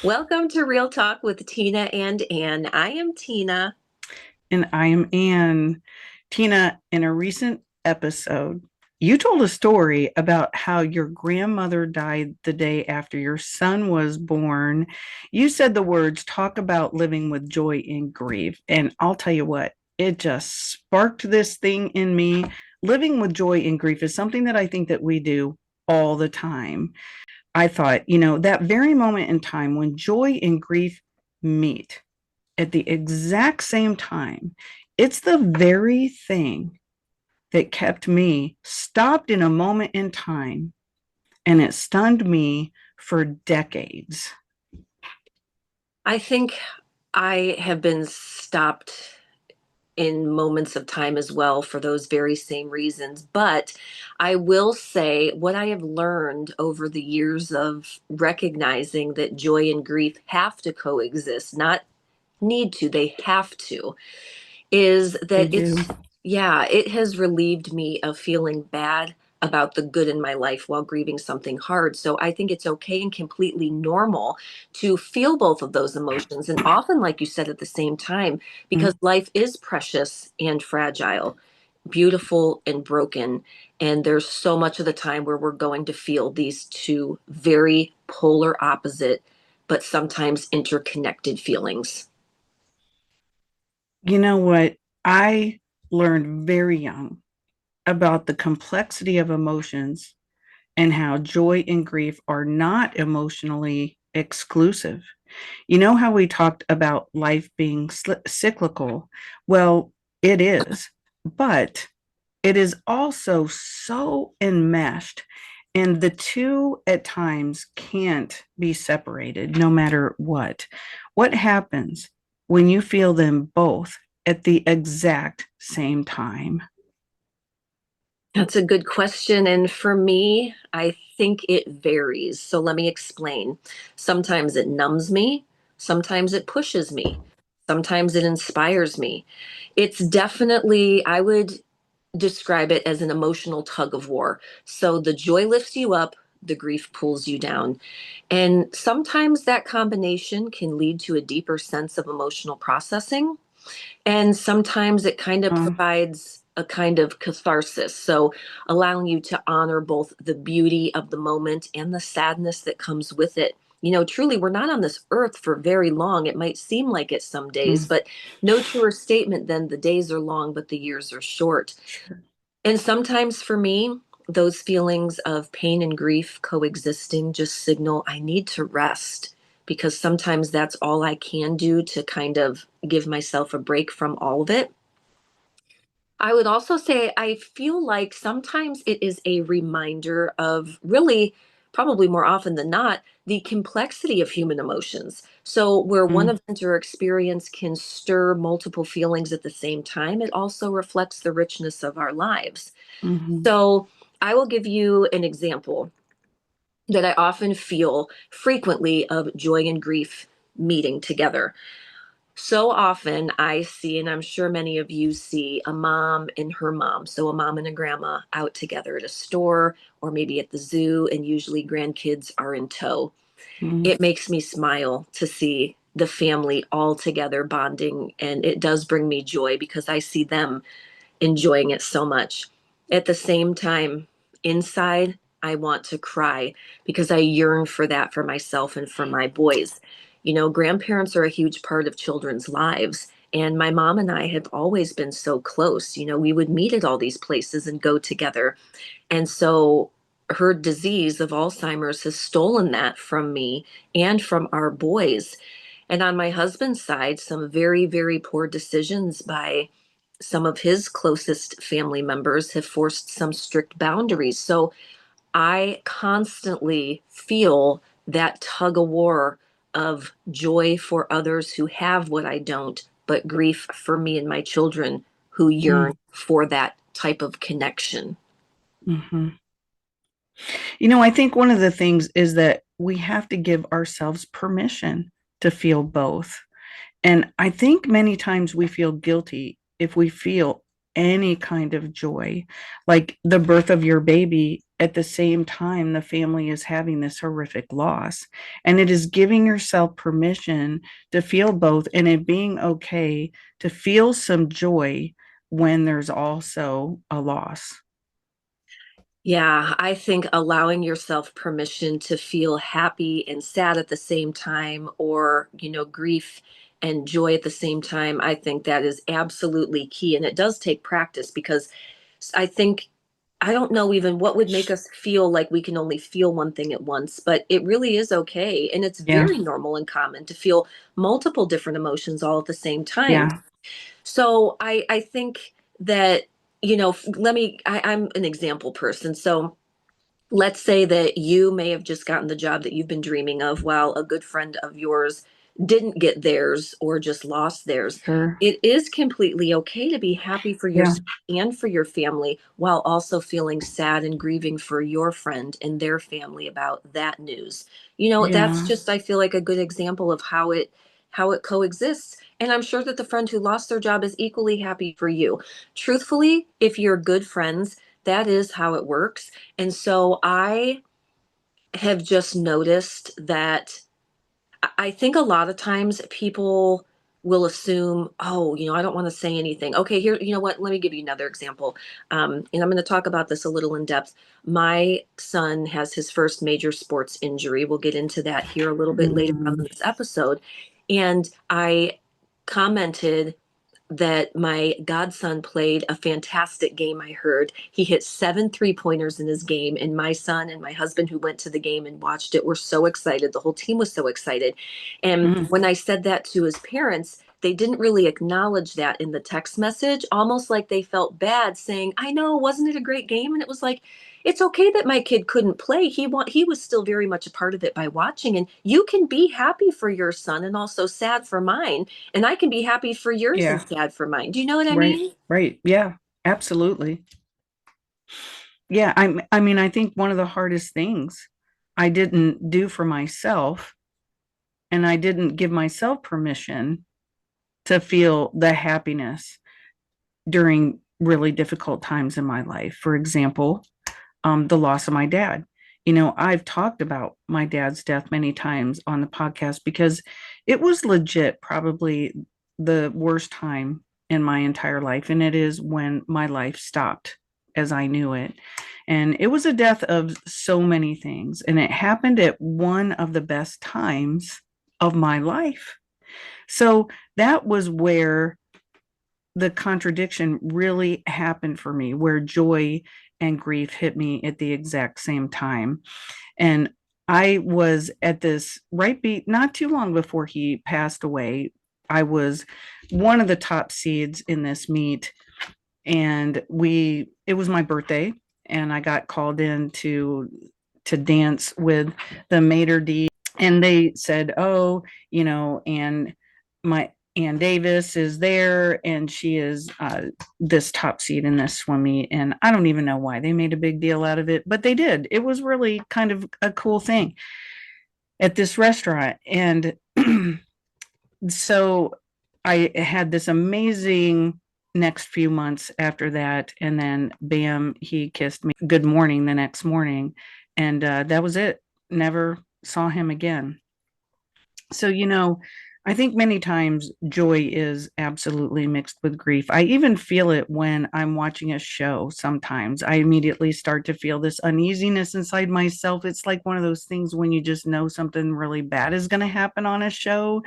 Welcome to Real Talk with Tina and Ann. I am Tina. And I am Anne. Tina, in a recent episode, you told a story about how your grandmother died the day after your son was born. You said the words, talk about living with joy and grief. And I'll tell you what, it just sparked this thing in me. Living with joy and grief is something that I think that we do all the time. I thought, that very moment in time when joy and grief meet, at the exact same time, it's the very thing that kept me stopped in a moment in time, and it stunned me for decades. I think I have been stopped in moments of time as well for those very same reasons. But I will say what I have learned over the years of recognizing that joy and grief have to coexist, not need to, they have to, is They that do. it has relieved me of feeling bad about the good in my life while grieving something hard. So I think it's okay and completely normal to feel both of those emotions. And often, like you said, at the same time, because Mm. life is precious and fragile, beautiful and broken. And there's so much of the time where we're going to feel these two very polar opposite, but sometimes interconnected feelings. You know what? I learned very young about the complexity of emotions and how joy and grief are not emotionally exclusive. You know how we talked about life being cyclical? Well, it is, but it is also so enmeshed, and the two at times can't be separated no matter what. What happens when you feel them both at the exact same time? That's a good question. And for me, I think it varies. So let me explain. Sometimes it numbs me, sometimes it pushes me, sometimes it inspires me. It's definitely, I would describe it as an emotional tug of war. So the joy lifts you up, the grief pulls you down. And sometimes that combination can lead to a deeper sense of emotional processing, and sometimes it kind of Um, provides a kind of catharsis. So, allowing you to honor both the beauty of the moment and the sadness that comes with it. Truly, we're not on this earth for very long. It might seem like it some days, mm, but no truer statement than the days are long, but the years are short. sure. And sometimes for me, those feelings of pain and grief coexisting just signal I need to rest, because sometimes that's all I can do to kind of give myself a break from all of it. I would also say I feel like sometimes it is a reminder of really, probably more often than not, the complexity of human emotions. So, where one Mm, event or experience can stir multiple feelings at the same time, it also reflects the richness of our lives. mhm. So I will give you an example that I often feel frequently of joy and grief meeting together. So often I see, and I'm sure many of you see, a mom and her mom. So a mom and a grandma out together at a store or maybe at the zoo, and usually grandkids are in tow. Mm. It makes me smile to see the family all together bonding, and it does bring me joy because I see them enjoying it so much. At the same time, inside, I want to cry because I yearn for that for myself and for my boys. Grandparents are a huge part of children's lives. And my mom and I have always been so close. We would meet at all these places and go together. And so her disease of Alzheimer's has stolen that from me and from our boys. And on my husband's side, some very, very poor decisions by some of his closest family members have forced some strict boundaries. So I constantly feel that tug of war of joy for others who have what I don't, but grief for me and my children who yearn Mm, for that type of connection. mhm. I think one of the things is that we have to give ourselves permission to feel both. And I think many times we feel guilty if we feel any kind of joy, like the birth of your baby. at the same time, the family is having this horrific loss. And it is giving yourself permission to feel both and it being okay to feel some joy when there's also a loss. Yeah, I think allowing yourself permission to feel happy and sad at the same time, or, grief and joy at the same time, I think that is absolutely key. And it does take practice because I think, I don't know even what would make us feel like we can only feel one thing at once, but it really is okay. And it's Yeah. very normal and common to feel multiple different emotions all at the same time. Yeah. So I think that, I'm an example person. So let's say that you may have just gotten the job that you've been dreaming of while a good friend of yours didn't get theirs or just lost theirs. Sure. It is completely okay to be happy for Yeah. yourself and for your family while also feeling sad and grieving for your friend and their family about that news. That's Yeah. just, I feel like, a good example of how it coexists. And I'm sure that the friend who lost their job is equally happy for you. Truthfully, if you're good friends, that is how it works. And so I have just noticed that I think a lot of times people will assume, oh, I don't want to say anything. Okay, here, you know what? Let me give you another example. And I'm going to talk about this a little in depth. My son has his first major sports injury. We'll get into that here a little bit later on Mm, in this episode. And I commented that my godson played a fantastic game. I heard he hit 7 3-pointers in his game, and my son and my husband, who went to the game and watched it, were so excited. The whole team was so excited. And mm, when I said that to his parents, they didn't really acknowledge that in the text message, almost like they felt bad, saying, I know, wasn't it a great game? And it was like, it's okay that my kid couldn't play. He was still very much a part of it by watching. And you can be happy for your son and also sad for mine, and I can be happy for yours and yeah. sad for mine. Do you know what I Right. mean? Right. Yeah. Absolutely. Yeah. I mean, I think one of the hardest things I didn't do for myself, and I didn't give myself permission to feel the happiness during really difficult times in my life. For example, the loss of my dad. I've talked about my dad's death many times on the podcast because it was legit probably the worst time in my entire life. And it is when my life stopped as I knew it. And it was a death of so many things. And it happened at one of the best times of my life. So that was where the contradiction really happened for me, where joy and grief hit me at the exact same time. And I was at this right beat not too long before he passed away. I was one of the top seeds in this meet, and it was my birthday, and I got called in to dance with the maitre d, and they said, oh, and my Ann Davis is there, and she is this top seed in this swim meet. And I don't even know why they made a big deal out of it, but they did. It was really kind of a cool thing at this restaurant. And so I had this amazing next few months after that. And then, bam, he kissed me good morning the next morning. And that was it. Never saw him again. So, I think many times joy is absolutely mixed with grief. I even feel it when I'm watching a show. Sometimes I immediately start to feel this uneasiness inside myself. It's like one of those things when you just know something really bad is going to happen on a show.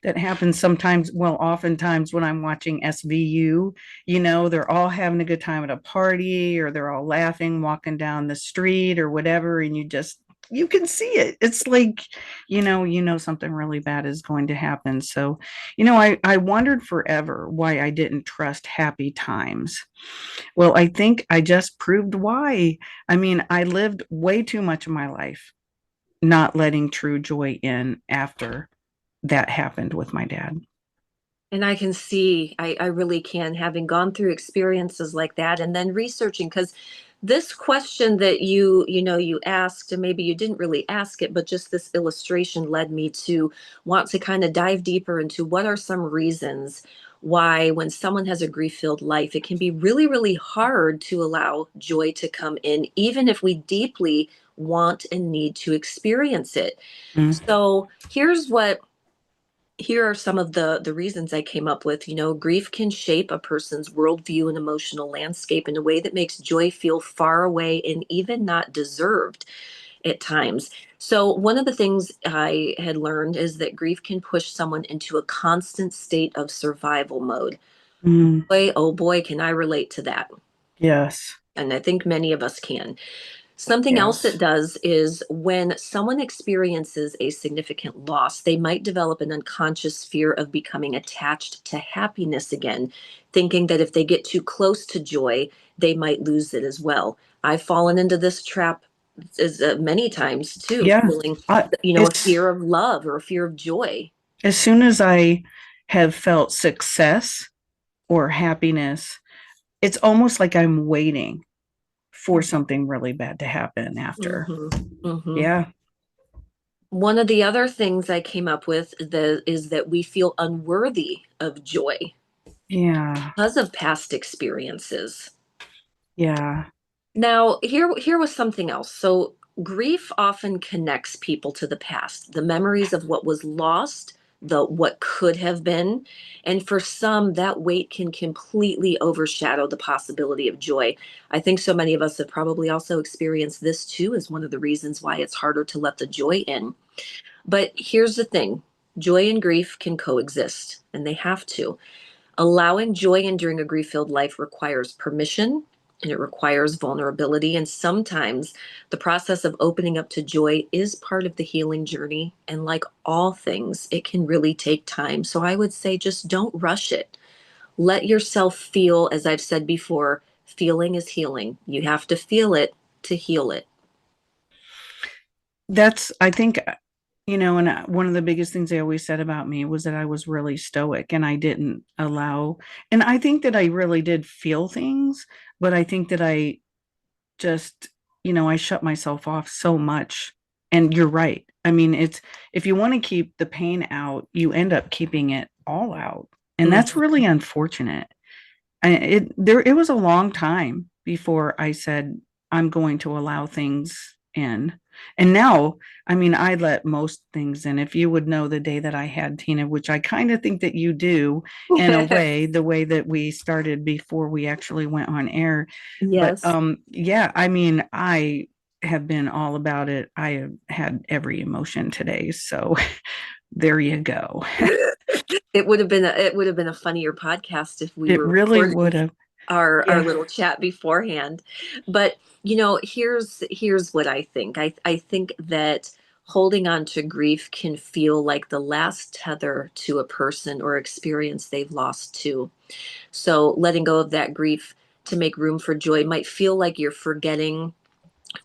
That happens sometimes, well, oftentimes when I'm watching SVU, they're all having a good time at a party, or they're all laughing, walking down the street or whatever. And you can see it. It's like, something really bad is going to happen. So, I wondered forever why I didn't trust happy times. Well, I think I just proved why. I mean, I lived way too much of my life not letting true joy in after that happened with my dad. And I can see, I really can, having gone through experiences like that and then researching, because this question that you asked, and maybe you didn't really ask it, but just this illustration led me to want to kind of dive deeper into what are some reasons why when someone has a grief-filled life, it can be really, really hard to allow joy to come in, even if we deeply want and need to experience it. Mm. So here are some of the reasons I came up with. Grief can shape a person's worldview and emotional landscape in a way that makes joy feel far away and even not deserved at times. So one of the things I had learned is that grief can push someone into a constant state of survival mode. Mm. Boy, oh boy, can I relate to that. Yes. And I think many of us can. Something else it Yes. does is when someone experiences a significant loss, they might develop an unconscious fear of becoming attached to happiness again, thinking that if they get too close to joy, they might lose it as well. I've fallen into this trap many times too, Yeah. feeling, I, a it's fear of love or a fear of joy. as soon as I have felt success or happiness, it's almost like I'm waiting for something really bad to happen after. Hmm. Hmm. Yeah. One of the other things I came up with is that we feel unworthy of joy Yeah. because of past experiences. Yeah. Now, here was something else. So, grief often connects people to the past, the memories of what was lost, the what could have been, and for some, that weight can completely overshadow the possibility of joy. I think so many of us have probably also experienced this too, as one of the reasons why it's harder to let the joy in. But here's the thing: joy and grief can coexist, and they have to. Allowing joy in during a grief filled life requires permission and it requires vulnerability. And sometimes the process of opening up to joy is part of the healing journey. And like all things, it can really take time. So I would say just don't rush it. Let yourself feel, as I've said before, feeling is healing. You have to feel it to heal it. That's, I think, and one of the biggest things they always said about me was that I was really stoic and I didn't allow, and I think that I really did feel things, but I think that I just, I shut myself off so much. And you're right. I mean, it's, if you want to keep the pain out, you end up keeping it all out. And that's Mhm. really unfortunate. It was a long time before I said I'm going to allow things in. And now, I mean, I let most things in. If you would know the day that I had Tina, which I kind of think that you do in a way, the way that we started before we actually went on air. But Yes. yeah, I mean, I have been all about it. I have had every emotion today. So there you go. It would have been a funnier podcast if we It were really recording would have. our Yeah. little chat beforehand. But here's what I think. I think that holding on to grief can feel like the last tether to a person or experience they've lost to. So letting go of that grief to make room for joy might feel like you're forgetting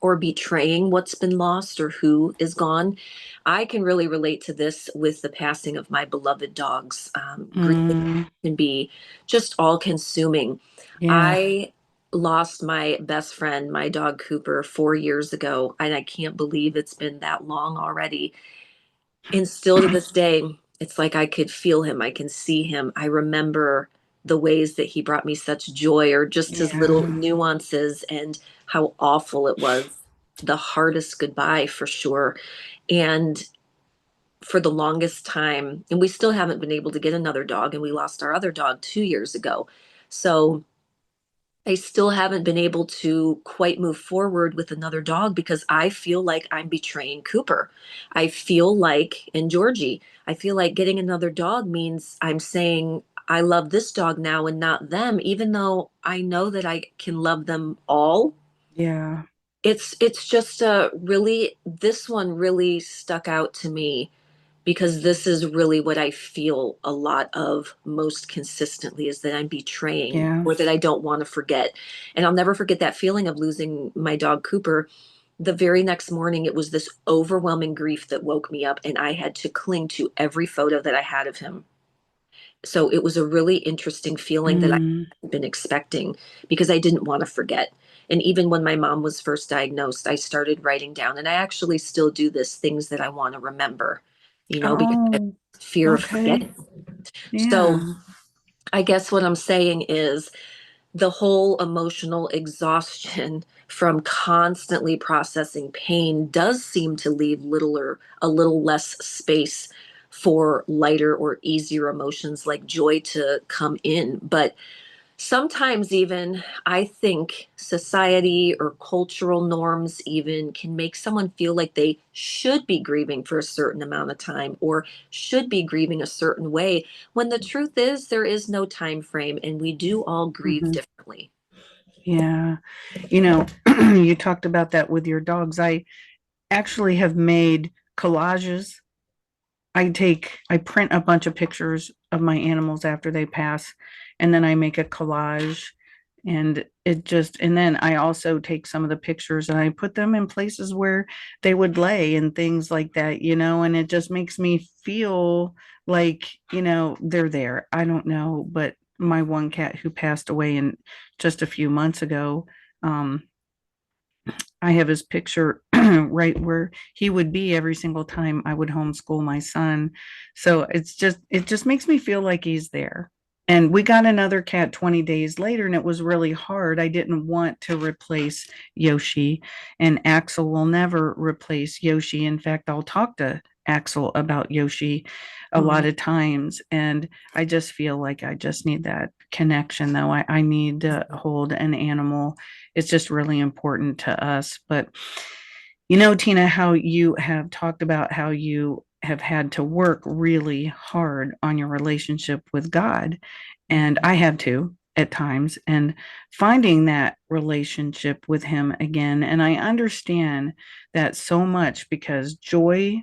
or betraying what's been lost or who is gone. I can really relate to this with the passing of my beloved dogs. Grief Mm, can be just all consuming. yeah. I lost my best friend, my dog Cooper, 4 years ago, and I can't believe it's been that long already. And still to this day, it's like I could feel him, I can see him. I remember the ways that he brought me such joy, or just his little Yeah. nuances and how awful it was. The hardest goodbye for sure. And for the longest time, and we still haven't been able to get another dog, and we lost our other dog 2 years ago. So I still haven't been able to quite move forward with another dog because I feel like I'm betraying Cooper. I feel like, and Georgie, I feel like getting another dog means I'm saying I love this dog now and not them, even though I know that I can love them all. Yeah. It's just a really, this one really stuck out to me because this is really what I feel a lot of most consistently, is that I'm betraying Yeah. or that I don't want to forget. And I'll never forget that feeling of losing my dog Cooper. The very next morning, it was this overwhelming grief that woke me up, and I had to cling to every photo that I had of him. So it was a really interesting feeling that I Mm. hadn't been expecting because I didn't want to forget. And even when my mom was first diagnosed, I started writing down, and I actually still do this, things that I want to remember, because I have Oh, fear of okay. forgetting. So Yeah. I guess what I'm saying is the whole emotional exhaustion from constantly processing pain does seem to leave little or a little less space for lighter or easier emotions like joy to come in. But sometimes, even, I think society or cultural norms even can make someone feel like they should be grieving for a certain amount of time or should be grieving a certain way, when the truth is there is no time frame and we do all grieve Mhm. differently. Yeah. You know, you talked about that with your dogs. I actually have made collages. I print a bunch of pictures of my animals after they pass, and then I make a collage. And then I also take some of the pictures and I put them in places where they would lay and things like that, and it just makes me feel like, they're there. I don't know, but my one cat who passed away in just a few months ago, um, I have his picture right where he would be every single time I would homeschool my son. So it just makes me feel like he's there. And we got another cat 20 days later, and it was really hard. I didn't want to replace Yoshi, and Axel will never replace Yoshi. In fact, I'll talk to Axel about Yoshi a lot Mm. of times. And I just feel like I just need that connection, though. I need to hold an animal. It's just really important to us. But Tina, how you have talked about how you have had to work really hard on your relationship with God. And Mhm. I have too at times, and finding that relationship with Him again. And I understand that so much because joy,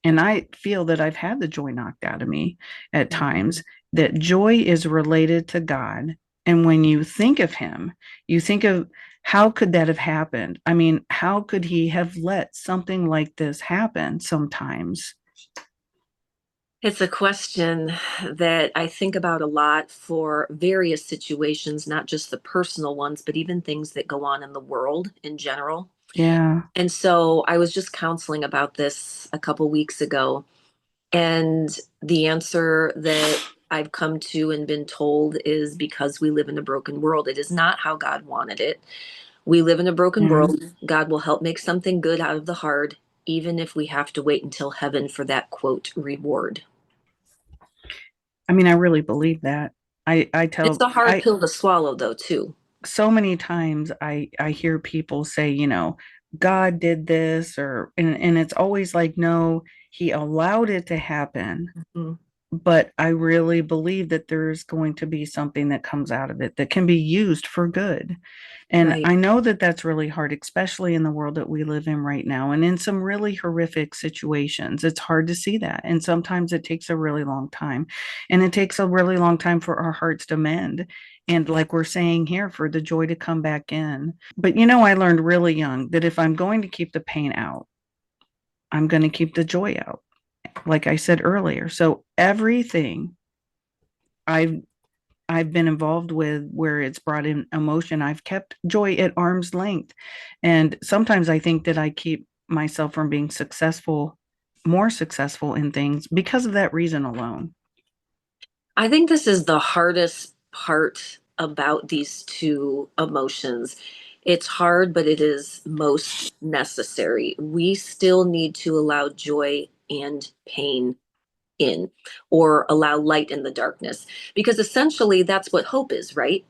and I feel that I've had the joy knocked out of me at times, that joy is related to God. And when you think of Him, you think of how could that have happened? I mean, how could He have let something like this happen sometimes? It's a question that I think about a lot for various situations, not just the personal ones, but even things that go on in the world in general. Yeah. And so I was just counseling about this a couple weeks ago. And the answer that I've come to and been told is because we live in a broken world. It is not how God wanted it. We live in a broken Yeah. world. God will help make something good out of the hard, even if we have to wait until heaven for that quote reward. I mean, I really believe that. I It's tell a hard I pill to swallow, though, too. so many times I hear people say, God did this, and it's always like, no, He allowed it to happen. Mhm. But I really believe that there's going to be something that comes out of it that can be used for good. And Right. I know that that's really hard, especially in the world that we live in right now and in some really horrific situations. It's hard to see that. And sometimes it takes a really long time. And it takes a really long time for our hearts to mend. And like we're saying here, for the joy to come back in. But I learned really young that if I'm going to keep the pain out, I'm going to keep the joy out, like I said earlier. So everything I've I've been involved with where it's brought in emotion, I've kept joy at arm's length. And sometimes I think that I keep myself from being more successful in things because of that reason alone. I think this is the hardest part about these two emotions. It's hard, but it is most necessary. We still need to allow joy and pain in, or allow light in the darkness, because essentially that's what hope is, right?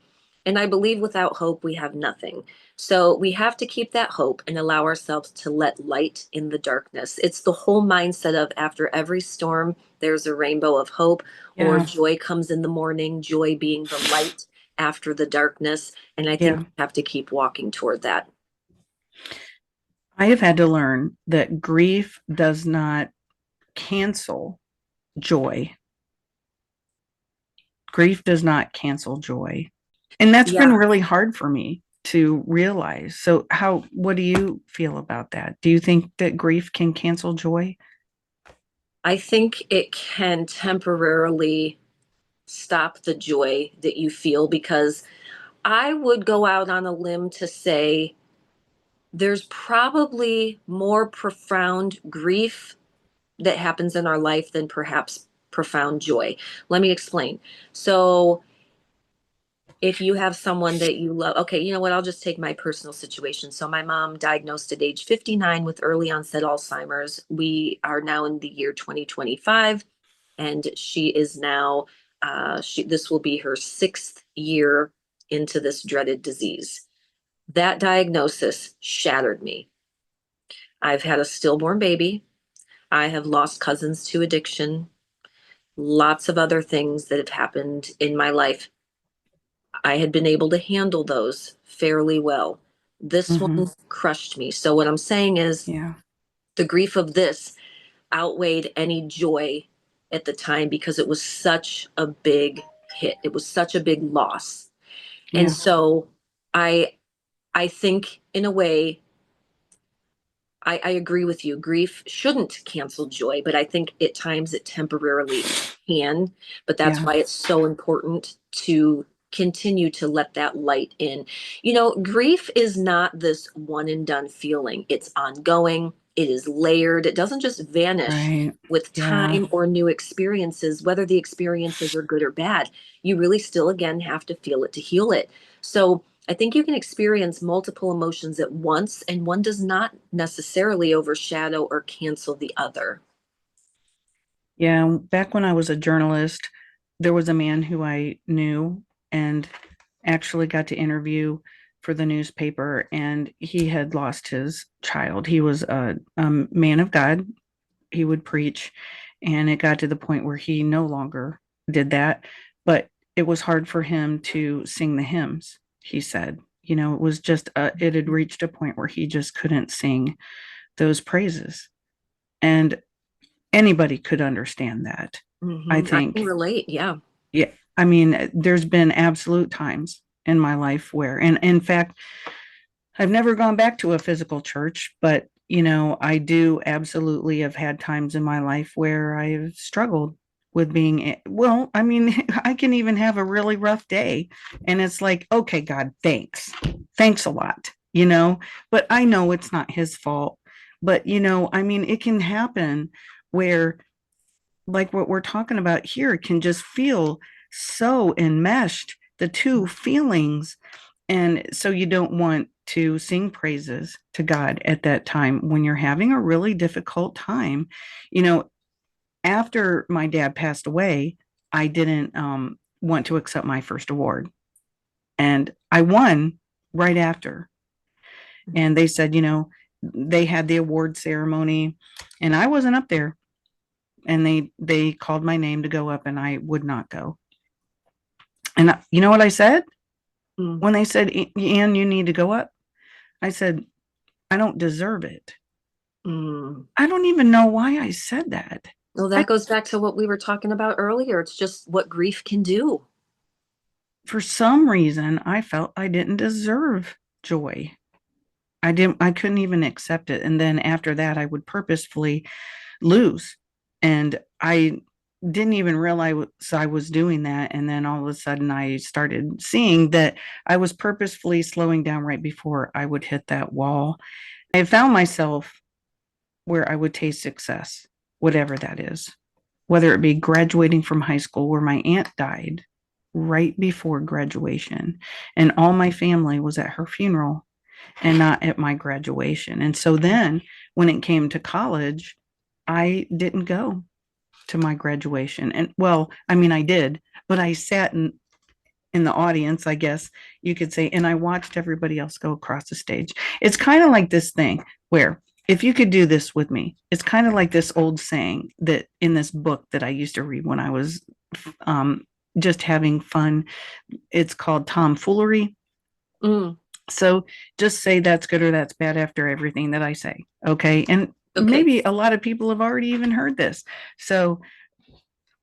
And I believe without hope we have nothing. So we have to keep that hope and allow ourselves to let light in the darkness. It's the whole mindset of after every storm there's a rainbow of hope, or Yeah. joy comes in the morning, joy being the light after the darkness. And I think Yeah. we have to keep walking toward that. I have had to learn that grief does not cancel joy. Grief does not cancel joy. And that's been Yeah. really hard for me to realize. So what do you feel about that? Do you think that grief can cancel joy? I think it can temporarily stop the joy that you feel, because I would go out on a limb to say there's probably more profound grief that happens in our life than perhaps profound joy. Let me explain. So, if you have someone that you love, okay, you know what? I'll just take my personal situation. So, my mom diagnosed at age 59 with early onset Alzheimer's. We are now in the year 2025, and she is now, this will be her sixth year into this dreaded disease. That diagnosis shattered me. I've had a stillborn baby. I have lost cousins to addiction, lots of other things that have happened in my life. I had been able to handle those fairly well. This Mm-hmm. one crushed me. So, what I'm saying is Yeah. the grief of this outweighed any joy at the time because it was such a big hit. It was such a big loss. And Yeah. so, I I think in a way I agree with you. Grief shouldn't cancel joy, but I think at times it temporarily can. But that's Yeah. why it's so important to continue to let that light in. You know, grief is not this one and done feeling, it's ongoing, it is layered, it doesn't just vanish Right. with Yeah. time or new experiences, whether the experiences are good or bad. You really still, again, have to feel it to heal it. So, I think you can experience multiple emotions at once, and one does not necessarily overshadow or cancel the other. Yeah. Back when I was a journalist, there was a man who I knew and actually got to interview for the newspaper, and he had lost his child. He was a man of God. He would preach, and it got to the point where he no longer did that. But it was hard for him to sing the hymns, he said. It was just, it had reached a point where he just couldn't sing those praises. And anybody could understand that, I I can think. relate. Yeah. Yeah. I mean, there's been absolute times in my life where, and in fact, I've never gone back to a physical church, but I do absolutely have had times in my life where I've struggled with being, well, I mean, I can even have a really rough day and it's like, okay, God, thanks. Thanks a lot, but I know it's not his fault. But, I mean, it can happen where, like what we're talking about here, can just feel so enmeshed, the two feelings. And so you don't want to sing praises to God at that time when you're having a really difficult time. You know, After my dad passed away, I didn't want to accept my first award. And I won right after. And they said, they had the award ceremony and I wasn't up there. And they called my name to go up and I would not go. And you know what I said? Mm, When they said, Ann, you need to go up, I said, I don't deserve it. mm. I don't even know why I said that. Well, I, that goes back to what we were talking about earlier. It's just what grief can do. for some reason, I felt I didn't deserve joy. I couldn't even accept it. And then after that, I would purposefully lose. And I didn't even realize I was doing that. And then all of a sudden, I started seeing that I was purposefully slowing down right before I would hit that wall. I found myself where I would taste success, whatever that is, whether it be graduating from high school, where my aunt died right before graduation, and all my family was at her funeral and not at my graduation. And so then when it came to college, I didn't go to my graduation. And well, I mean, I did, but I sat in the audience, I guess you could say, and I watched everybody else go across the stage. It's kind of like this thing where if you could do this with me, it's kind of like this old saying that in this book that I used to read when I was um, just having fun. It's called Tomfoolery. Mm, So just say that's good or that's bad after everything that I say. Okay. And okay. maybe a lot of people have already even heard this. So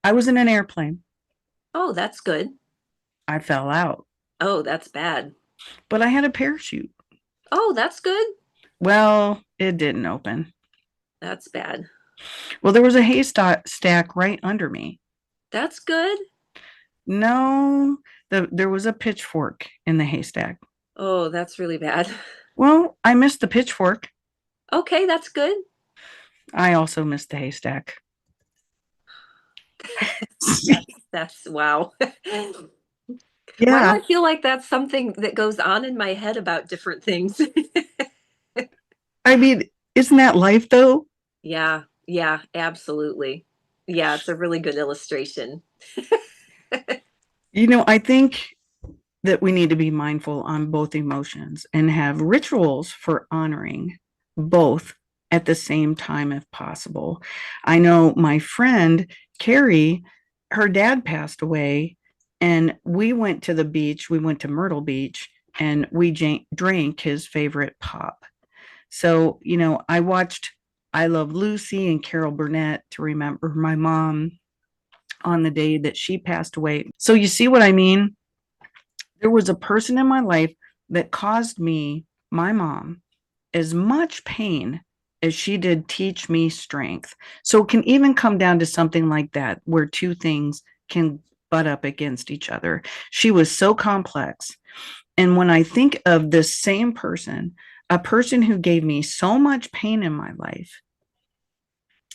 I was in an airplane. Oh, that's good. I fell out, Oh, that's bad. but I had a parachute. Oh, that's good. Well, it didn't open. That's bad. Well, there was a haystack right under me. That's good. No, there was a pitchfork in the haystack. Oh, that's really bad. Well, I missed the pitchfork. Okay, that's good. I also missed the haystack. That's wow. Why do I Yeah. feel like that's something that goes on in my head about different things? I mean, isn't that life though? Yeah, yeah, absolutely. Yeah, it's a really good illustration. I think that we need to be mindful on both emotions and have rituals for honoring both at the same time if possible. I know my friend Carrie, her dad passed away, and we went to the beach. We went to Myrtle Beach and we drank his favorite pop. So, I watched I Love Lucy and Carol Burnett to remember my mom on the day that she passed away. So, you see what I mean? There was a person in my life that caused me, my mom, as much pain as she did teach me strength. So it can even come down to something like that, where two things can butt up against each other. She was so complex. And when I think of this same person, a person who gave me so much pain in my life,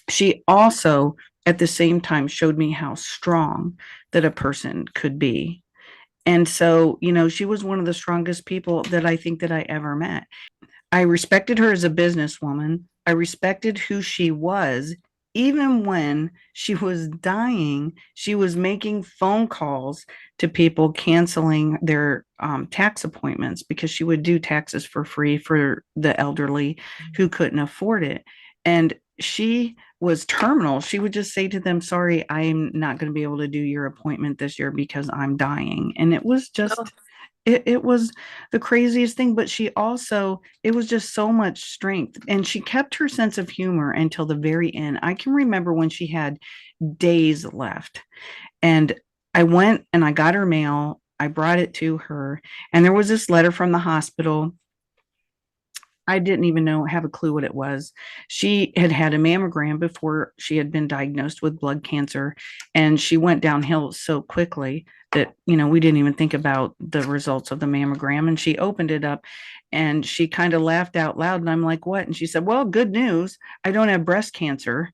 she also at the same time showed me how strong that a person could be. And so, she was one of the strongest people that I think that I ever met. I respected her as a businesswoman. I respected who she was. Even when she was dying, she was making phone calls to people canceling their tax appointments because she would do taxes for free for the elderly who couldn't afford it. And she was terminal. She would just say to them, "Sorry, I'm not going to be able to do your appointment this year because I'm dying." And it was Oh, just it was the craziest thing, but she also, it was just so much strength. And she kept her sense of humor until the very end. I can remember when she had days left, and I went and I got her mail. I brought it to her, and there was this letter from the hospital. I didn't even have a clue what it was. She had had a mammogram before she had been diagnosed with blood cancer, and she went downhill so quickly that, we didn't even think about the results of the mammogram. And she opened it up and she kind of laughed out loud. And I'm like, "What?" And she said, "Well, good news. I don't have breast cancer."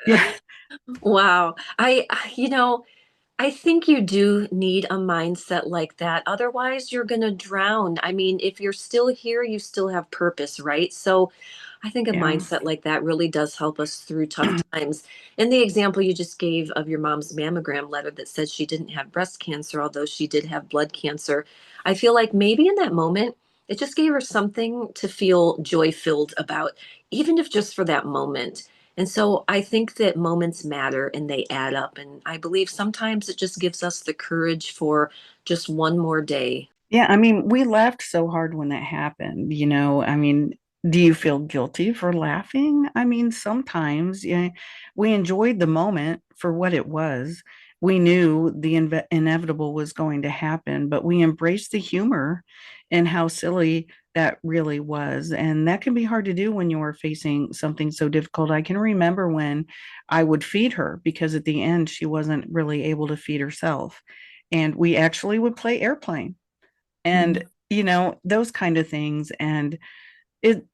Yeah. wow. I think you do need a mindset like that. Otherwise, you're going to drown. I mean, if you're still here, you still have purpose, right? So I think a Yeah. mindset like that really does help us through tough times. And the example you just gave of your mom's mammogram letter that said she didn't have breast cancer, although she did have blood cancer, I feel like maybe in that moment, it just gave her something to feel joy filled about, even if just for that moment. And so I think that moments matter and they add up. And I believe sometimes it just gives us the courage for just one more day. Yeah, I mean, we laughed so hard when that happened. I mean, do you feel guilty for laughing? I mean, sometimes, yeah, we enjoyed the moment for what it was. We knew the inevitable was going to happen, but we embraced the humor and how silly that really was. And that can be hard to do when you're facing something so difficult. I can remember when I would feed her because at the end, she wasn't really able to feed herself. And we actually would play airplane and those kind of things. And it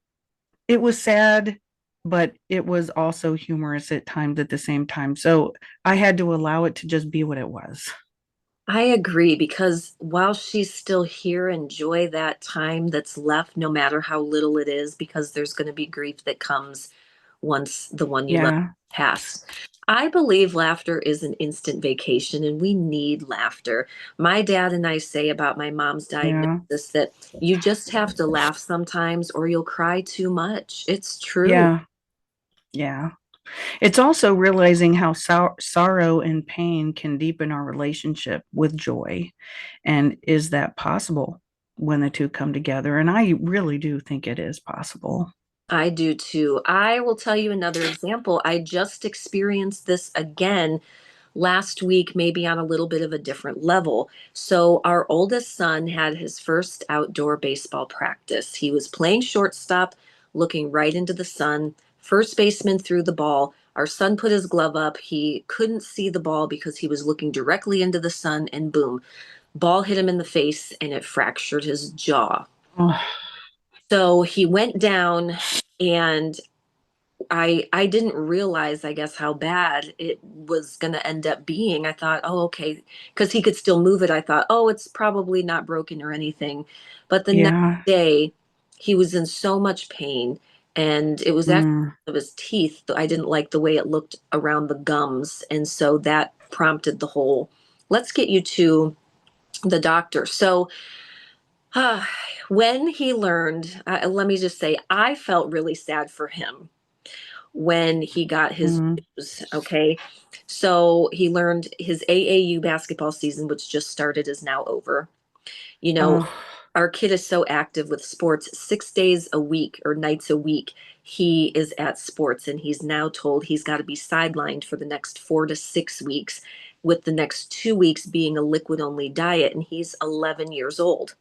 it was sad, but it was also humorous at times at the same time, so I had to allow it to just be what it was. I agree because while she's still here, enjoy that time that's left, no matter how little it is, because there's going to be grief that comes once the one you love Yeah. passed. I believe laughter is an instant vacation and we need laughter. My dad and I say about my mom's Yeah. diagnosis that you just have to laugh sometimes or you'll cry too much. It's true. Yeah. Yeah. It's also realizing how sorrow and pain can deepen our relationship with joy, and is that possible when the two come together? And I really do think it is possible. I do too. I will tell you another example. I just experienced this again last week, maybe on a little bit of a different level. So, our oldest son had his first outdoor baseball practice. He was playing shortstop, looking right into the sun. First baseman threw the ball. Our son put his glove up. He couldn't see the ball because he was looking directly into the sun, and boom, ball hit him in the face and it fractured his jaw. Oh, So he went down and I didn't realize, I guess, how bad it was going to end up being. I thought, oh, okay, because he could still move it. I thought, oh, it's probably not broken or anything. But the next Yeah. day, he was in so much pain, and it was actually Mm. of his teeth. I didn't like the way it looked around the gums, and so that prompted the whole, let's get you to the doctor. So when he learned, let me just say, I felt really sad for him when he got his Mm. news. Okay. So he learned his AAU basketball season, which just started, is now over. You know, Oh, our kid is so active with sports 6 days a week or nights a week. He is at sports, and he's now told he's got to be sidelined for the next 4 to 6 weeks, with the next 2 weeks being a liquid only diet. And he's 11 years old.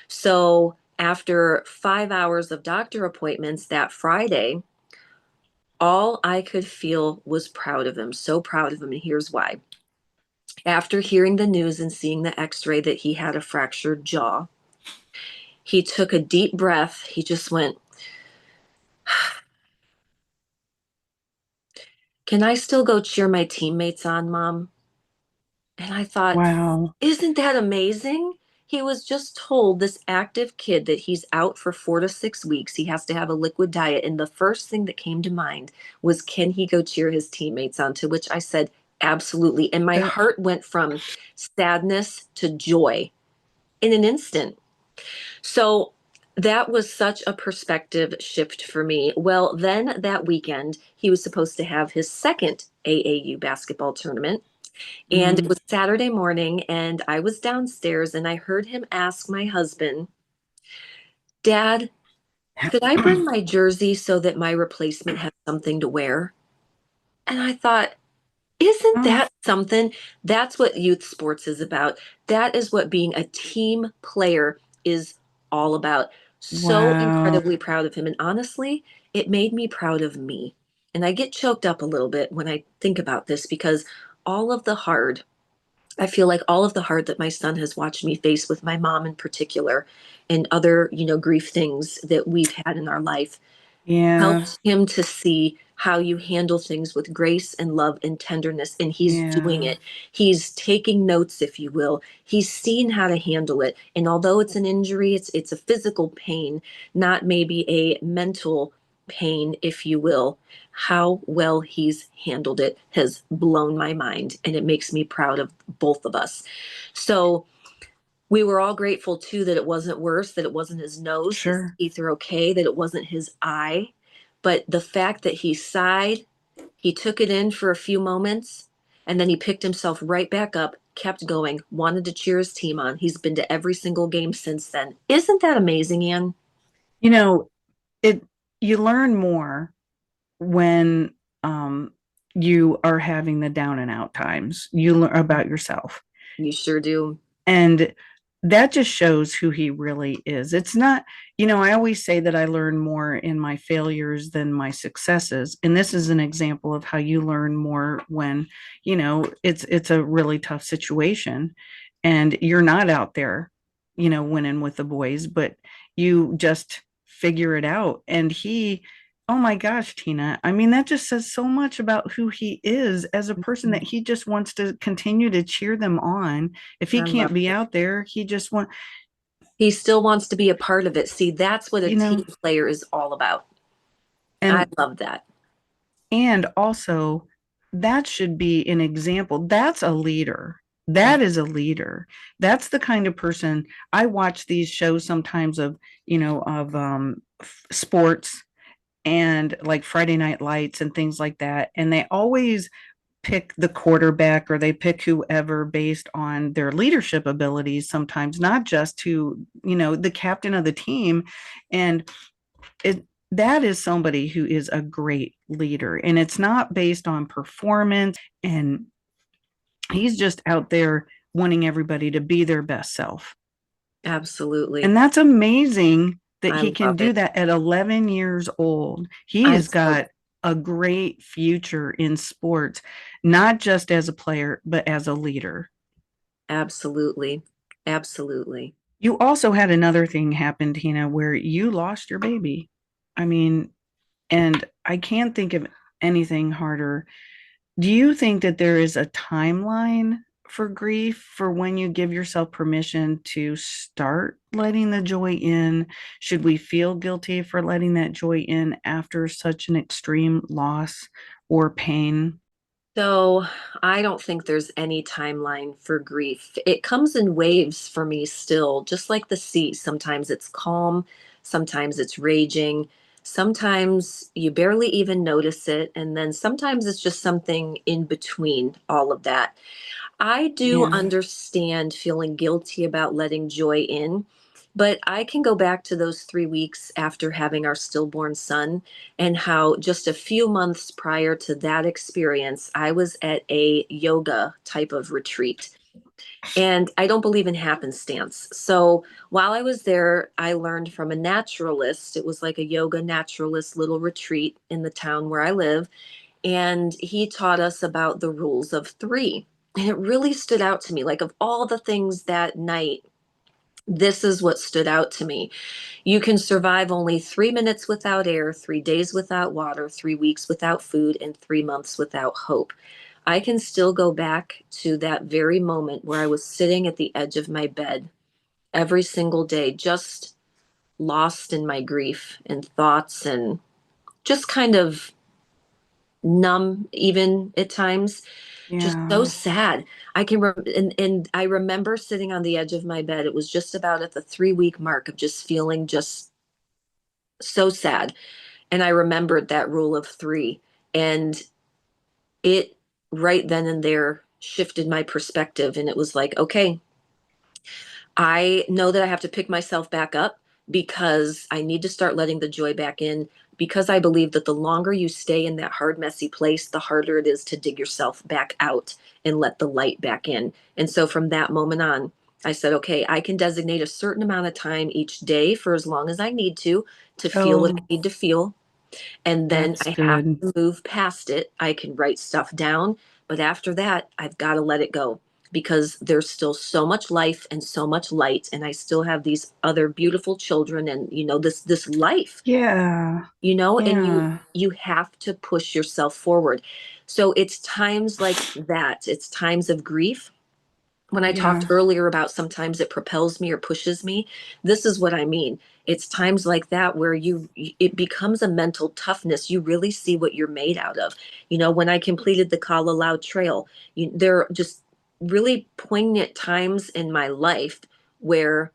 So after 5 hours of doctor appointments that Friday, all I could feel was proud of him, so proud of him. And here's why. After hearing the news and seeing the x ray that he had a fractured jaw, he took a deep breath. He just went, can I still go cheer my teammates on, Mom? And I thought, wow. isn't that amazing? He was just told, this active kid, that he's out for 4 to 6 weeks. He has to have a liquid diet. And the first thing that came to mind was, can he go cheer his teammates on? To which I said, absolutely. And my That, heart went from sadness to joy in an instant. So that was such a perspective shift for me. Well, then that weekend, he was supposed to have his second AAU basketball tournament. And it mm. was Saturday morning, and I was downstairs, and I heard him ask my husband, Dad, could I bring my jersey so that my replacement has something to wear? And I thought, isn't Oh, that something? That's what youth sports is about. That is what being a team player is all about. So wow. incredibly proud of him. And honestly, it made me proud of me. And I get choked up a little bit when I think about this, because all of the hard, I feel like all of the hard that my son has watched me face with my mom in particular, and other, grief things that we've had in our life, Yeah. helped him to see how you handle things with grace and love and tenderness. And he's doing Yeah. it. He's taking notes, if you will. He's seen how to handle it. And although it's an injury, it's a physical pain, not maybe a mental pain, if you will. How well he's handled it has blown my mind. And it makes me proud of both of us. So we were all grateful too that it wasn't worse, that it wasn't his nose, his Sure. teeth are okay, that it wasn't his eye. But the fact that he sighed, he took it in for a few moments, and then he picked himself right back up, kept going, wanted to cheer his team on. He's been to every single game since then. Isn't that amazing, Ann? You know, it you learn more when um you are having the down and out times. You learn about yourself. You sure do. And that just shows who he really is. It's not, I always say that I learn more in my failures than my successes. And this is an example of how you learn more when, it's a really tough situation and you're not out there, winning with the boys, but you just figure it out. And oh my gosh, Tina, I mean, that just says so much about who he is as a person, that he just wants to continue to cheer them on. If he I love can't be it. out there, he just want, He still wants to be a part of it. See, that's what a you team know, player is all about. I and love that. also that should be an example. That's a leader. That is a leader. That's the kind of person. I watch these shows sometimes of, sports and like Friday Night Lights and things like that. And they always pick the quarterback or they pick whoever based on their leadership abilities, sometimes not just to, the captain of the team. And that is somebody who is a great leader. And it's not based on performance. And he's just out there wanting everybody to be their best self. And Absolutely. that's amazing that I he can love do it. that at 11 years old. He I'm has so got a great future in sports, not just as a player, but as a leader. absolutely. Absolutely. You also had another thing happen, Tina, where you lost your baby. I mean, And I can't think of anything harder. Do you think that there is a timeline for grief for when you give yourself permission to start letting the joy in? Should we feel guilty for letting that joy in after such an extreme loss or pain? So I don't think there's any timeline for grief. It comes in waves for me still, just like the sea. Sometimes it's calm, sometimes it's raging, sometimes you barely even notice it, and then sometimes it's just something in between all of that. I do Yeah. understand feeling guilty about letting joy in, but I can go back to those 3 weeks after having our stillborn son and how just a few months prior to that experience, I was at a yoga type of retreat. And I don't believe in happenstance. So while I was there, I learned from a naturalist. It was like a yoga naturalist little retreat in the town where I live, and he taught us about the rules of three. And it really stood out to me. Like, of all the things that night, this is what stood out to me. You can survive only 3 minutes without air, 3 days without water, 3 weeks without food, and 3 months without hope. I can still go back to that very moment where I was sitting at the edge of my bed every single day, just lost in my grief and thoughts and just kind of numb even at times, just so Yeah. sad. And I remember sitting on the edge of my bed. It was just about at the 3 week mark of just feeling just so sad. And I remembered that rule of three. And it right then and there shifted my perspective. And it was like, okay, I know that I have to pick myself back up because I need to start letting the joy back in, because I believe that the longer you stay in that hard, messy place, the harder it is to dig yourself back out and let the light back in. And so from that moment on, I said, okay, I can designate a certain amount of time each day for as long as I need to feel what I Oh, need to feel, and then that's I have good. to move past it. I can write stuff down, but after that, I've got to let it go because there's still so much life and so much light, and I still have these other beautiful children, and this life, Yeah. and you Yeah. you have to push yourself forward. So it's times like that. It's times of grief. When I talked Yeah. earlier about sometimes it propels me or pushes me, this is what I mean. It's times like that where it becomes a mental toughness. You really see what you're made out of. When I completed the Kalalau Trail, there are just really poignant times in my life where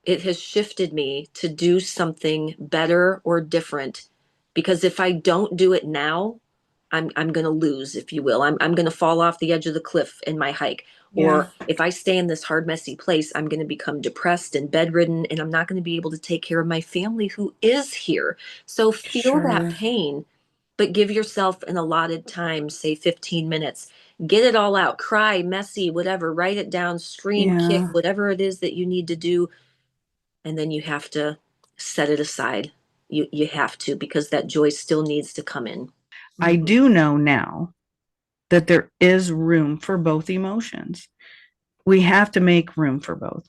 it has shifted me to do something better or different, because if I don't do it now, I'm going to lose, if you will. I'm going to fall off the edge of the cliff in my hike. Yeah. Or if I stay in this hard, messy place, I'm going to become depressed and bedridden, and I'm not going to be able to take care of my family who is here. So feel that Sure. pain, but give yourself an allotted time, say 15 minutes. Get it all out, cry, messy, whatever, write it down, scream, kick, Yeah. whatever it is that you need to do. And then you have to set it aside. You have to, because that joy still needs to come in. I Mhm. do know now that there is room for both emotions. We have to make room for both.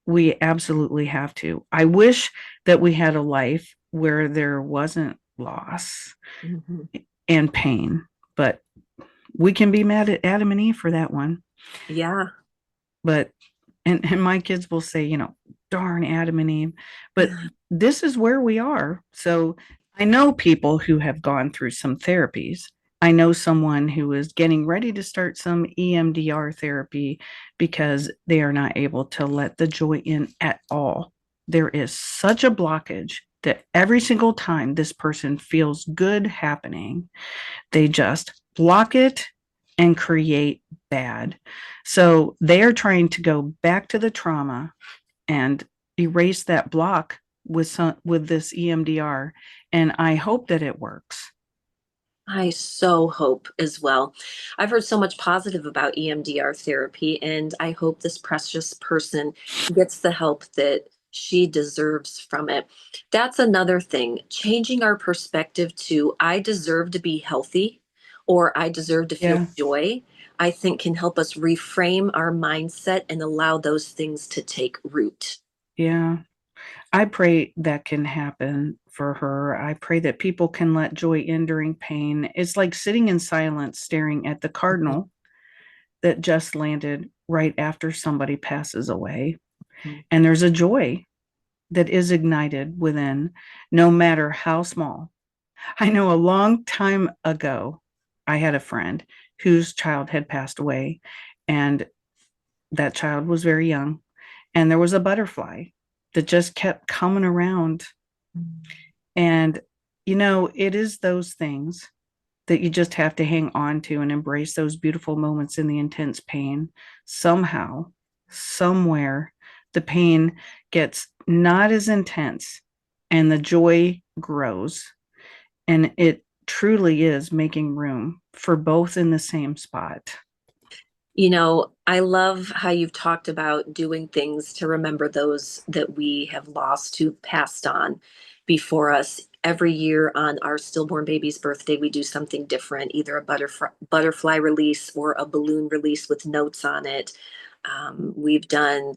We absolutely have to. I wish that we had a life where there wasn't loss Mhm. and pain, but we can be mad at Adam and Eve for that one. Yeah. But and my kids will say, darn Adam and Eve. But this is where we are. So I know people who have gone through some therapies. I know someone who is getting ready to start some EMDR therapy because they are not able to let the joy in at all. There is such a blockage that every single time this person feels good happening, they just block it and create bad. So they are trying to go back to the trauma and erase that block with this EMDR, and I hope that it works. I so hope as well. I've heard so much positive about EMDR therapy, and I hope this precious person gets the help that she deserves from it. That's another thing, changing our perspective to I deserve to be healthy or I deserve to feel Yeah, joy, I think can help us reframe our mindset and allow those things to take root. yeah. I pray that can happen for her. I pray that people can let joy in during pain. It's like sitting in silence, staring at the Mhm. cardinal that just landed right after somebody passes away. Mhm. And there's a joy that is ignited within, no matter how small. I know a long time ago, I had a friend whose child had passed away, and that child was very young. And there was a butterfly that just kept coming around. And, it is those things that you just have to hang on to and embrace those beautiful moments in the intense pain. Somehow, somewhere, the pain gets not as intense and the joy grows. And it truly is making room for both in the same spot. I love how you've talked about doing things to remember those that we have lost who passed on before us. Every year on our stillborn baby's birthday, we do something different, either a butterfly release or a balloon release with notes on it. We've done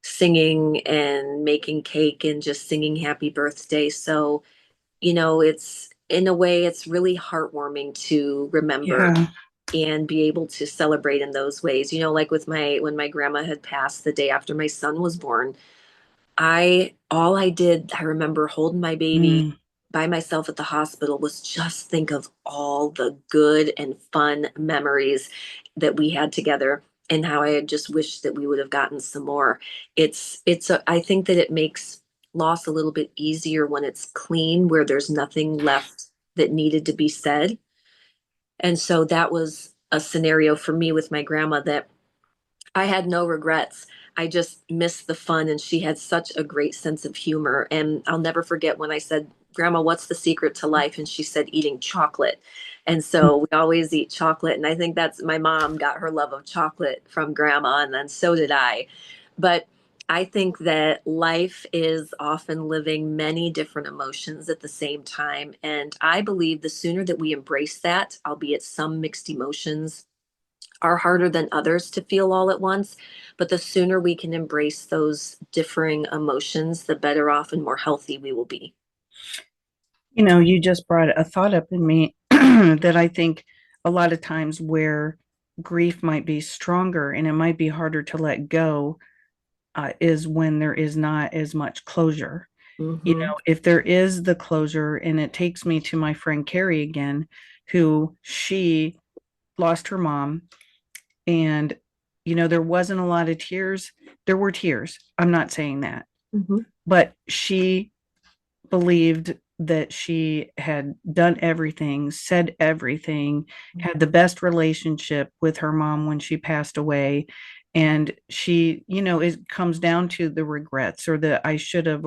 singing and making cake and just singing happy birthday. So, it's in a way, it's really heartwarming to remember Yeah. and be able to celebrate in those ways. Like with my when my grandma had passed the day after my son was born, I all I did, I remember holding my baby Mm, by myself at the hospital was just think of all the good and fun memories that we had together and how I had just wished that we would have gotten some more. I think that it makes loss a little bit easier when it's clean, where there's nothing left that needed to be said. And so that was a scenario for me with my grandma that I had no regrets. I just missed the fun, and she had such a great sense of humor. And I'll never forget when I said, "Grandma, what's the secret to life?" And she said, "Eating chocolate." And so we always eat chocolate. And I think that's my mom got her love of chocolate from grandma, and then so did I. But I think that life is often living many different emotions at the same time. And I believe the sooner that we embrace that, albeit some mixed emotions are harder than others to feel all at once, but the sooner we can embrace those differing emotions, the better off and more healthy we will be. you just brought a thought up in me that I think a lot of times where grief might be stronger and it might be harder to let go is when there is not as much closure. Hmm. If there is the closure, and it takes me to my friend Carrie again, who she lost her mom, and there wasn't a lot of tears. There were tears. I'm not saying that, Hmm. but she believed that she had done everything, said everything, had the best relationship with her mom when she passed away. And she, it comes down to the regrets or the I should have,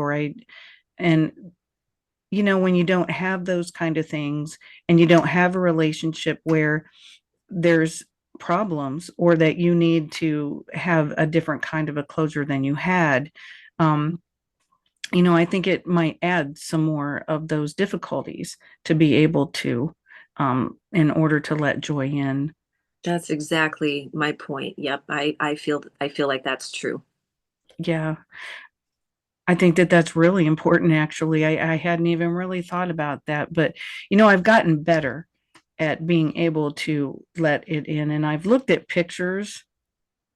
and when you don't have those kind of things and you don't have a relationship where there's problems or that you need to have a different kind of a closure than you had, um, I think it might add some more of those difficulties to be able to, in order to let joy in. That's exactly my point. Yep, I feel like that's true. Yeah, I think that that's really important, actually. I hadn't even really thought about that, but, I've gotten better at being able to let it in. And I've looked at pictures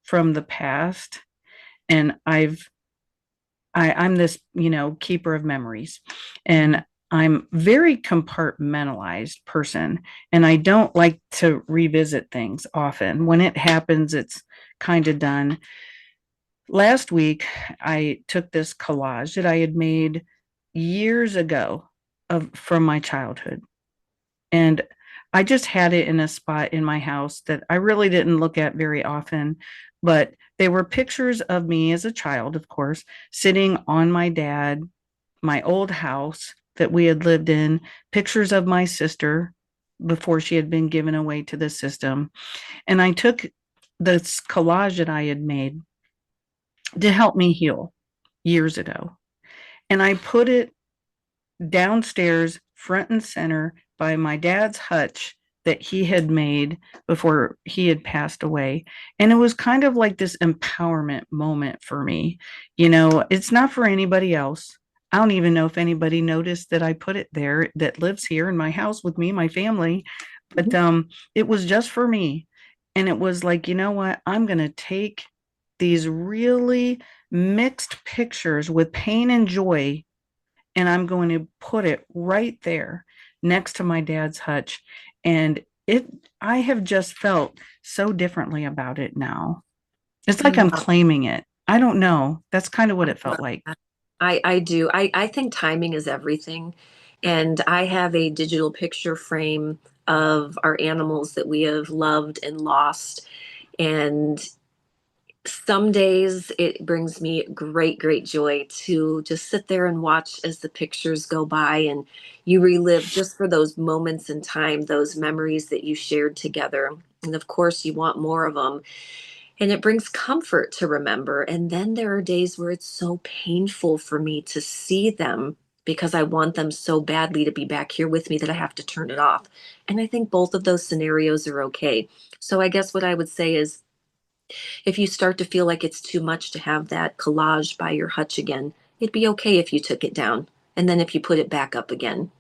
from the past, and I'm this, keeper of memories, and I'm very compartmentalized person, and I don't like to revisit things often. When it happens, it's kind of done. Last week, I took this collage that I had made years ago from my childhood, and I just had it in a spot in my house that I really didn't look at very often. But they were pictures of me as a child, of course, sitting on my old house that we had lived in, pictures of my sister before she had been given away to the system. And I took this collage that I had made to help me heal years ago. And I put it downstairs, front and center by my dad's hutch that he had made before he had passed away. And it was kind of like this empowerment moment for me. It's not for anybody else. I don't even know if anybody noticed that I put it there that lives here in my house with me, my family, but it was just for me. And it was like, you know what? I'm going to take these really mixed pictures with pain and joy, and I'm going to put it right there next to my dad's hutch. And I have just felt so differently about it now. It's like I'm Mhm. claiming it. I don't know. That's kind of what I it felt love like. that. I do. I think timing is everything. And I have a digital picture frame of our animals that we have loved and lost. And some days it brings me great, great joy to just sit there and watch as the pictures go by and you relive just for those moments in time, those memories that you shared together. And of course, you want more of them. And it brings comfort to remember. And then there are days where it's so painful for me to see them because I want them so badly to be back here with me that I have to turn it off. And I think both of those scenarios are okay. So I guess what I would say is if you start to feel like it's too much to have that collage by your hutch again, it'd be okay if you took it down. And then if you put it back up again.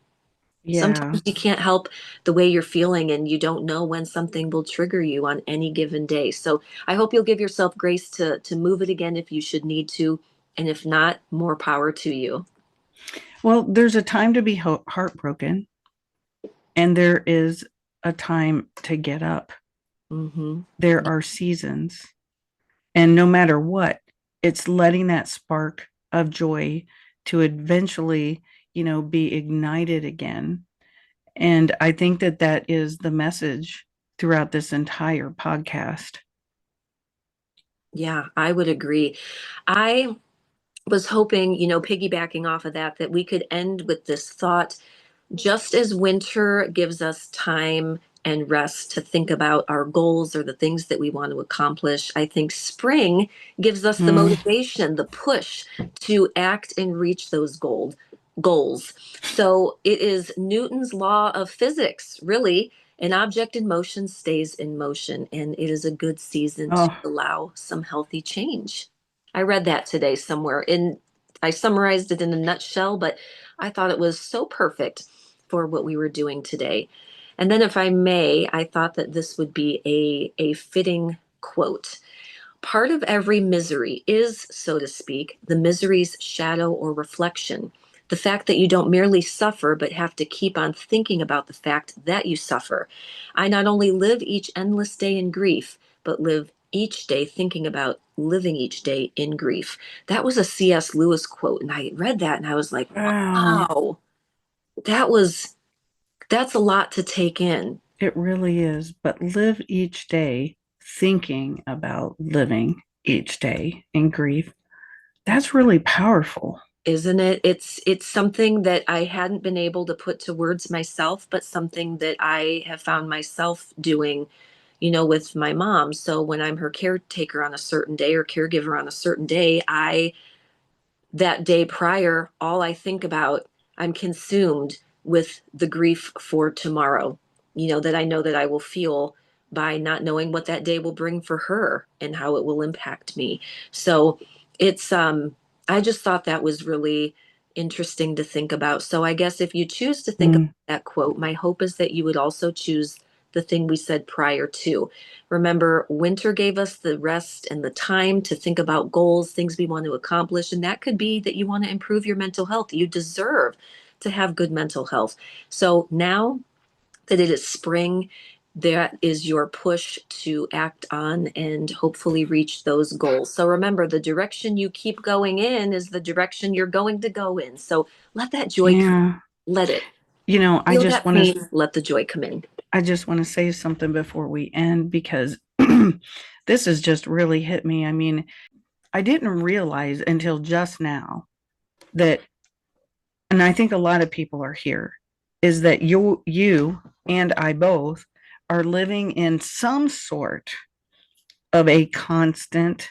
Yeah. Sometimes you can't help the way you're feeling and you don't know when something will trigger you on any given day. So I hope you'll give yourself grace to move it again if you should need to. And if not, more power to you. Well, there's a time to be heartbroken, and there is a time to get up. Mm-hmm. There are seasons. And no matter what, it's letting that spark of joy to eventually, be ignited again. And I think that that is the message throughout this entire podcast. Yeah, I would agree. I was hoping, piggybacking off of that, that we could end with this thought. Just as winter gives us time and rest to think about our goals or the things that we want to accomplish, I think spring gives us the Mm. motivation, the push to act and reach those goals. So it is Newton's law of physics, really. An object in motion stays in motion, and it is a good season to Oh, allow some healthy change. I read that today somewhere, and I summarized it in a nutshell, but I thought it was so perfect for what we were doing today. And then, if I may, I thought that this would be a fitting quote. Part of every misery is, so to speak, the misery's shadow or reflection. The fact that you don't merely suffer, but have to keep on thinking about the fact that you suffer. I not only live each endless day in grief, but live each day thinking about living each day in grief. That was a C.S. Lewis quote. And I read that and I was like, wow. wow, that was that's a lot to take in, It really is. But live each day thinking about living each day in grief. That's really powerful. isn't it? It's something that I hadn't been able to put to words myself, but something that I have found myself doing, with my mom. So when I'm her caretaker on a certain day or caregiver on a certain day, I that day prior, all I think about, I'm consumed with the grief for tomorrow, that I know that I will feel by not knowing what that day will bring for her and how it will impact me. So I just thought that was really interesting to think about. So I guess if you choose to think about Mm. that quote, my hope is that you would also choose the thing we said prior to. Remember, winter gave us the rest and the time to think about goals, things we want to accomplish. And that could be that you want to improve your mental health. You deserve to have good mental health. So now that it is spring, that is your push to act on and hopefully reach those goals. So remember, the direction you keep going in is the direction you're going to go in. So let that joy come. Yeah. Let it. You know, I Feel just that want to pain. Let the joy come in. I just want to say something before we end because this has just really hit me. I mean, I didn't realize until just now that, and I think a lot of people are here, is that you and I both are living in some sort of a constant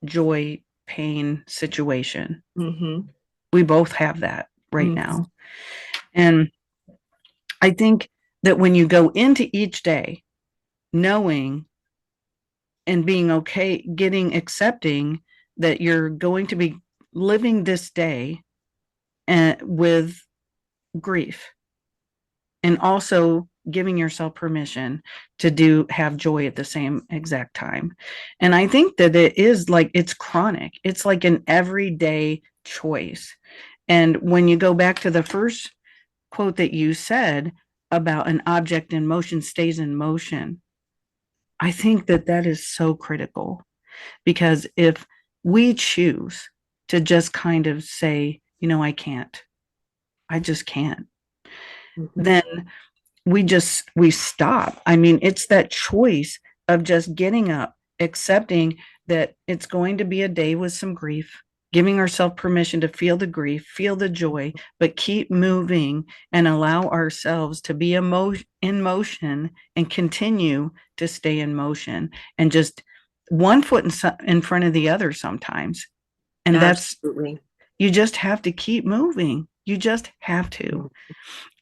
joy pain situation. Mm-hmm. We both have that right Mm-hmm. now. And I think that when you go into each day knowing and being okay, accepting that you're going to be living this day with grief, and also giving yourself permission to have joy at the same exact time. And I think that it is like, it's chronic. It's like an everyday choice. And when you go back to the first quote that you said about an object in motion stays in motion, I think that that is so critical, because if we choose to just kind of say, I can't, I just can't, Mhm. then we stop. I mean, it's that choice of just getting up, accepting that it's going to be a day with some grief, giving ourselves permission to feel the grief, feel the joy, but keep moving and allow ourselves to be in motion and continue to stay in motion, and just one foot in front of the other sometimes. And that's, Absolutely. you just have to keep moving. You just have to. Mhm.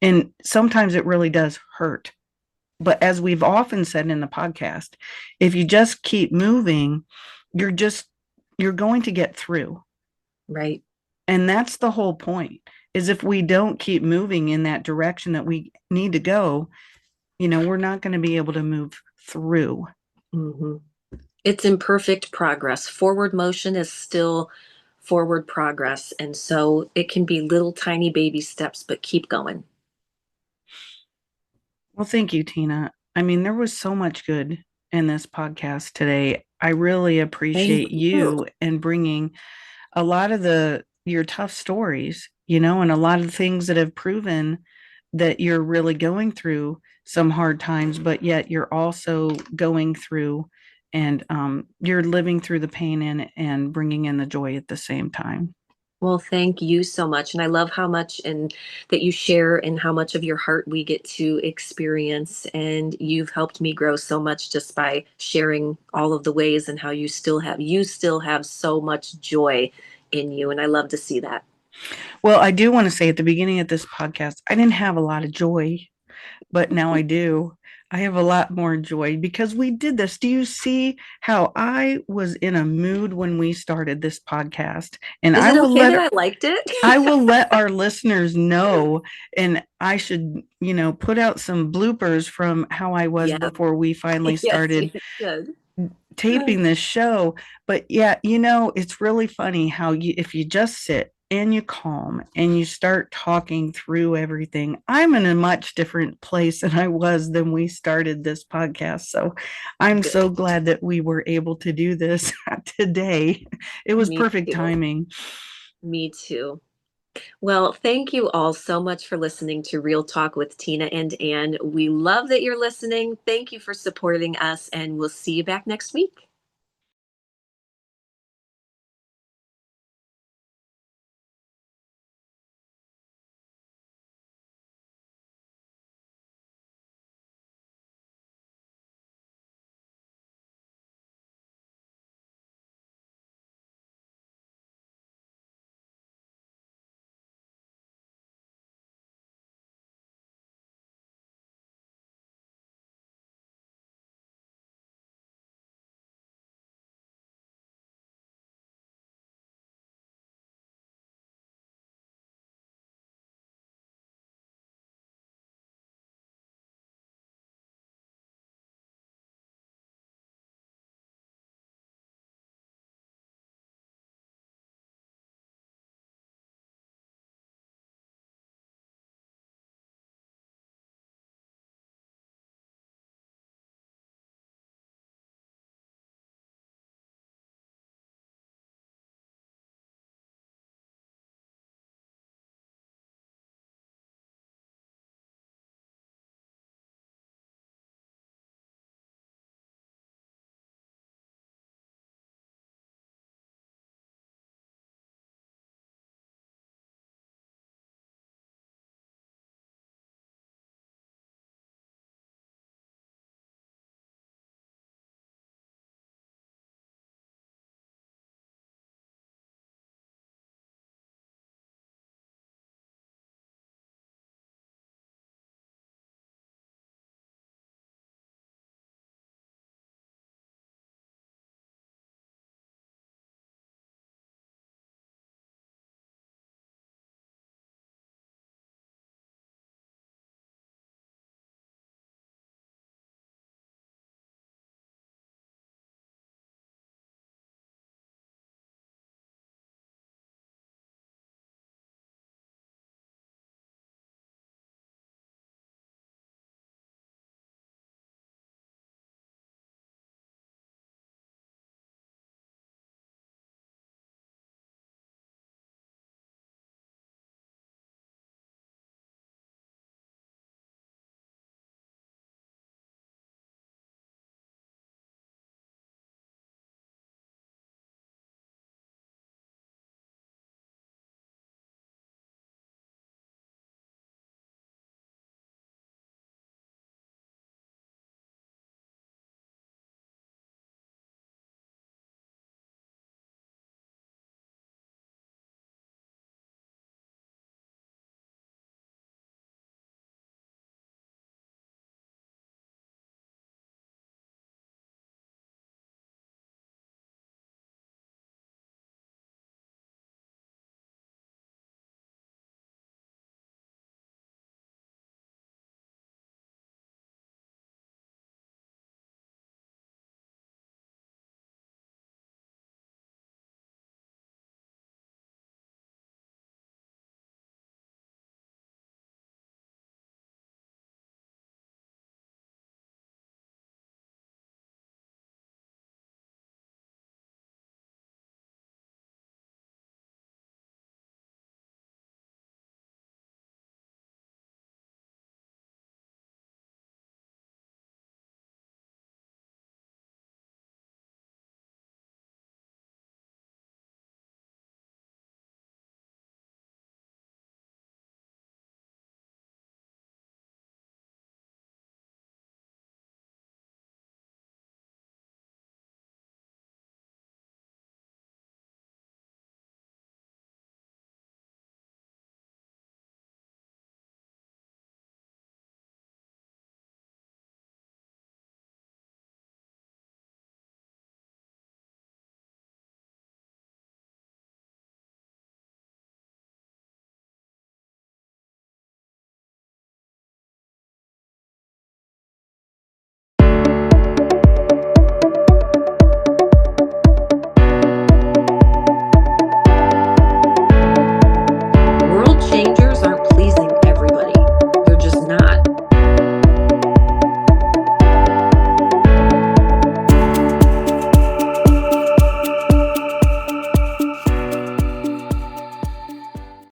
And sometimes it really does hurt. But as we've often said in the podcast, if you just keep moving, you're just, you're going to get through. Right. And that's the whole point, is if we don't keep moving in that direction that we need to go, we're not going to be able to move through. Mhm. It's imperfect progress. Forward motion is still forward progress. And so it can be little tiny baby steps, but keep going. Well, thank you, Tina. I mean, there was so much good in this podcast today. I really Thank appreciate you. you and bringing a lot of your tough stories, and a lot of things that have proven that you're really going through some hard times, but yet you're also going through, and you're living through the pain and bringing in the joy at the same time. Well, thank you so much. And I love how much and that you share and how much of your heart we get to experience. And you've helped me grow so much just by sharing all of the ways and how you still have so much joy in you. And I love to see that. Well, I do want to say at the beginning of this podcast, I didn't have a lot of joy, but now I do. I have a lot more joy because we did this. Do you see how I was in a mood when we started this podcast? And Is it okay that I liked it? I will let our listeners know, and I should, put out some bloopers from how I was Yeah. before we finally Yes, you started should. taping this show. But yeah, it's really funny how if you just sit and you calm and you start talking through everything, I'm in a much different place than I was when we started this podcast. So I'm so Good. glad that we were able to do this today. It was Me perfect too. timing. Me too. Well, thank you all so much for listening to Real Talk with Tina and Ann. We love that you're listening. Thank you for supporting us, and we'll see you back next week.